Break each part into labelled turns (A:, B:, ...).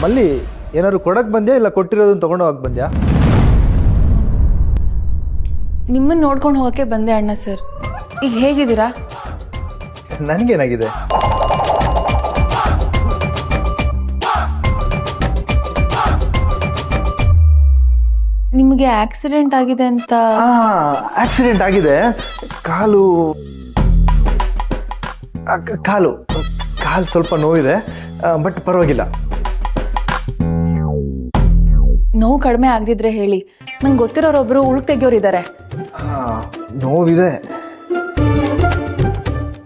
A: ಮಲ್ಲಿ ಏನಾದ್ರು ಕೊಡಕ್ಕೆ ಬಂದ್ಯಾ ಇಲ್ಲ ಕೊಟ್ಟಿರೋದನ್ನ ತೊಗೊಂಡು ಹೋಗಕ್ಕೆ ಬಂದ್ಯಾ?
B: ನಿಮ್ಮನ್ನು ನೋಡ್ಕೊಂಡು ಹೋಗೋಕ್ಕೆ ಬಂದೆ ಅಣ್ಣ ಸರ್. ಈಗ ಹೇಗಿದ್ದೀರಾ?
A: ನನಗೇನಾಗಿದೆ?
B: ನಿಮಗೆ ಆಕ್ಸಿಡೆಂಟ್ ಆಗಿದೆ ಅಂತ.
A: ಆಕ್ಸಿಡೆಂಟ್ ಆಗಿದೆ. ಕಾಲು ಕಾಲು ಕಾಲು ಸ್ವಲ್ಪ ನೋವಿದೆ, ಬಟ್ ಪರವಾಗಿಲ್ಲ.
B: ನೋವು ಕಡಿಮೆ ಆಗದಿದ್ರೆ ಹೇಳಿ, ನಂಗೆ ಗೊತ್ತಿರೋರೊಬ್ರು ಉಳುಕ್ ತೆಗಿಯೋರಿದ್ದಾರೆ.
A: ನೋವಿದೆ.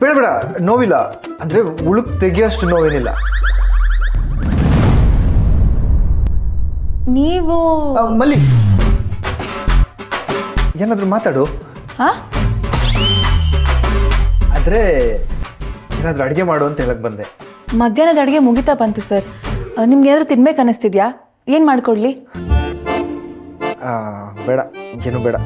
A: ಬೇಡ ಬೇಡ, ನೋವಿಲ್ಲ. ಅಂದ್ರೆ ಉಳುಕ್ ತೆಗಿಯೋಷ್ಟು ನೋವೇನಿಲ್ಲ.
B: ನೀವು
A: ಮಲ್ಲಿ ಏನಾದ್ರು ಮಾತಾಡು. ಆದ್ರೆ ಏನಾದ್ರು ಅಡುಗೆ ಮಾಡು ಅಂತ ಹೇಳಕ್ ಬಂದೆ.
B: ಮಧ್ಯಾಹ್ನದ ಅಡುಗೆ ಮುಗಿತಾ ಬಂತು ಸರ್. ನಿಮ್ಗೆ ಏನಾದ್ರು ತಿನ್ಬೇಕು ಅನ್ನಿಸ್ತಿದ್ಯಾ? ಏನು ಮಾಡ್ಕೊಡ್ಲಿ?
A: ಬೇಡ, ಏನು ಬೇಡ.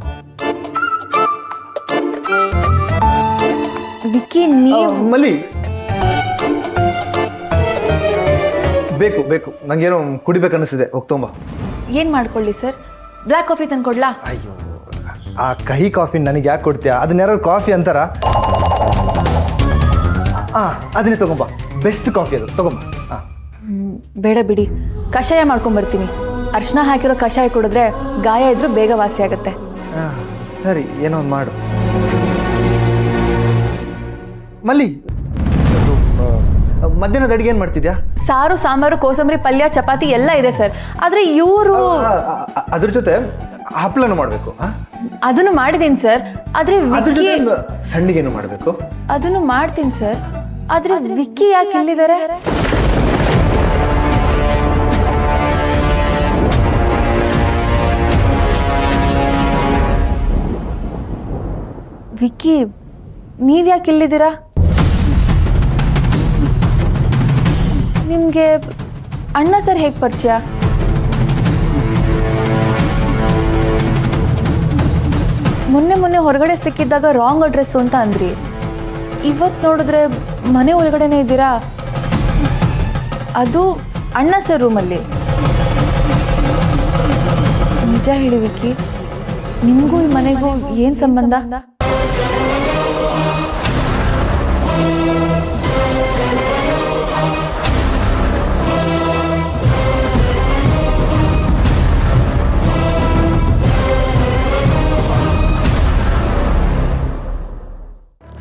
B: ವಿಕ್ಕಿ, ನೀವು
A: ಮಲ್ಲಿ ಬೇಕು ಬೇಕು, ನಂಗೇನೋ ಕುಡಿಬೇಕನ್ನಿಸಿದೆ. ಹೋಗ್ತೊಂಬ.
B: ಏನು ಮಾಡ್ಕೊಳ್ಳಿ ಸರ್? Black coffee ತಂದ್ಕೊಡ್ಲಾ?
A: ಅಯ್ಯೋ, ಆ ಕಹಿ ಕಾಫಿ ನನಗೆ ಯಾಕೆ ಕೊಡ್ತೀಯಾ? ಅದನ್ನ ಯಾರು ಕಾಫಿ ಅಂತಾರ? ಅದನ್ನೇ ತಗೊಂಬ, ಬೆಸ್ಟ್ ಕಾಫಿ ಅದು, ತಗೊಂಬ.
B: ಬೇಡ ಬಿಡಿ, ಕಷಾಯ ಮಾಡ್ಕೊಂಬರ್ತೀನಿ. ಅರ್ಶಿನ ಹಾಕಿರೋ ಕಷಾಯ ಕುಡಿದ್ರೆ ಗಾಯ ಇದ್ರೂ ಬೇಗ ವಾಸಿ ಆಗುತ್ತೆ.
A: ಸರಿ, ಏನೋ ಒಂದು ಮಾಡು. ಮಲ್ಲಿ, ಮಧ್ಯಾಹ್ನದ ಅಡುಗೆ ಏನು ಮಾಡ್ತಿದ್ಯಾ?
B: ಸಾರು, ಸಾಂಬಾರು, ಕೋಸಂಬರಿ, ಪಲ್ಯ, ಚಪಾತಿ ಎಲ್ಲ ಇದೆ ಸರ್. ಆದ್ರೆ ಇವರು
A: ಅದ್ರ ಜೊತೆ ಹಪ್ಪಳನು ಮಾಡಬೇಕು.
B: ಅದನ್ನು ಮಾಡಿದ್ದೀನಿ ಸರ್. ಆದ್ರೆ ವಿಕ್ಕಿ
A: ಸಣ್ಣಿಗೇನು ಮಾಡಬೇಕು?
B: ಅದನ್ನು ಮಾಡ್ತೀನಿ ಸರ್. ಆದ್ರೆ ವಿಕ್ಕಿ ಯಾಕೆ ಇಲ್ಲಿದ್ದಾರೆ? ವಿಕ್ಕಿ, ನೀವ್ ಯಾಕೆ ಇಲ್ಲಿದ್ದೀರಾ? ನಿಮ್ಗೆ ಅಣ್ಣ ಸರ್ ಹೇಗೆ ಪರಿಚಯ? ಮೊನ್ನೆ ಹೊರಗಡೆ ಸಿಕ್ಕಿದ್ದಾಗ ರಾಂಗ್ ಅಡ್ರೆಸ್ಸು ಅಂತ ಅಂದ್ರಿ. ಇವತ್ತು ನೋಡಿದ್ರೆ ಮನೆ ಒಳಗಡೆನೇ ಇದ್ದೀರಾ. ಅದು ಅಣ್ಣ ಸರ್ ರೂಮಲ್ಲಿ. ನಿಜ ಹೇಳಿ ವಿಕ್ಕಿ, ನಿಮಗೂ ಈ ಮನೆಗೂ ಏನು ಸಂಬಂಧ?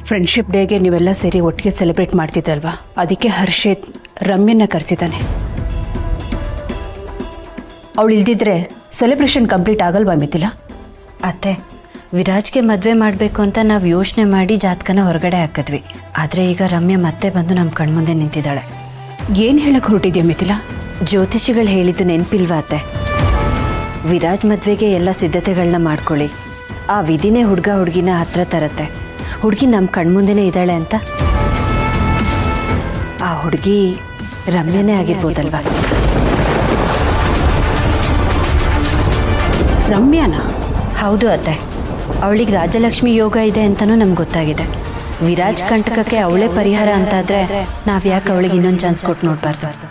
C: ಫ್ರೆಂಡ್ಶಿಪ್ ಡೇಗೆ ನೀವೆಲ್ಲ ಸೇರಿ ಒಟ್ಟಿಗೆ ಸೆಲೆಬ್ರೇಟ್ ಮಾಡ್ತಿದ್ರಲ್ವಾ, ಅದಕ್ಕೆ ಹರ್ಷಿತ್ ರಮ್ಯನ್ನ ಕರೆಸಿದ್ದಾನೆ. ಅವಳು ಇಲ್ದಿದ್ರೆ ಸೆಲೆಬ್ರೇಷನ್ ಕಂಪ್ಲೀಟ್ ಆಗಲ್ವಾ ಮಿಥಿಲಾ?
D: ಅತ್ತೆ, ವಿರಾಜ್ಗೆ ಮದುವೆ ಮಾಡಬೇಕು ಅಂತ ನಾವು ಯೋಚನೆ ಮಾಡಿ ಜಾತಕನ ಹೊರಗಡೆ ಹಾಕಿದ್ವಿ. ಆದರೆ ಈಗ ರಮ್ಯ ಮತ್ತೆ ಬಂದು ನಮ್ಮ ಕಣ್ಮುಂದೆ ನಿಂತಿದ್ದಾಳೆ.
C: ಏನು ಹೇಳಕ್ಕೆ ಹೊರಟಿದ್ಯಾ ಮಿಥಿಲಾ?
D: ಜ್ಯೋತಿಷಿಗಳು ಹೇಳಿದ್ದು ನೆನಪಿಲ್ವಾ ಅತ್ತೆ? ವಿರಾಜ್ ಮದುವೆಗೆ ಎಲ್ಲ ಸಿದ್ಧತೆಗಳನ್ನ ಮಾಡ್ಕೊಳ್ಳಿ, ಆ ವಿಧಿನೇ ಹುಡುಗ ಹುಡುಗಿನ ಹತ್ರ ತರತ್ತೆ. ಹುಡುಗಿ ನಮ್ಮ ಕಣ್ಮುಂದೆನೇ ಇದ್ದಾಳೆ ಅಂತ. ಆ ಹುಡುಗಿ ರಮ್ಯನೇ ಆಗಿರ್ಬೋದಲ್ವಾ?
C: ರಮ್ಯಾನಾ?
D: ಹೌದು ಅತ್ತೆ, ಅವಳಿಗೆ ರಾಜಲಕ್ಷ್ಮಿ ಯೋಗ ಇದೆ ಅಂತಲೂ ನಮ್ಗೆ ಗೊತ್ತಾಗಿದೆ. ವಿರಾಜ್ ಕಂಟಕಕ್ಕೆ ಅವಳೇ ಪರಿಹಾರ ಅಂತಾದರೆ ನಾವು ಯಾಕೆ ಅವಳಿಗೆ ಇನ್ನೊಂದು ಚಾನ್ಸ್ ಕೊಟ್ಟು ನೋಡಬಾರ್ದು?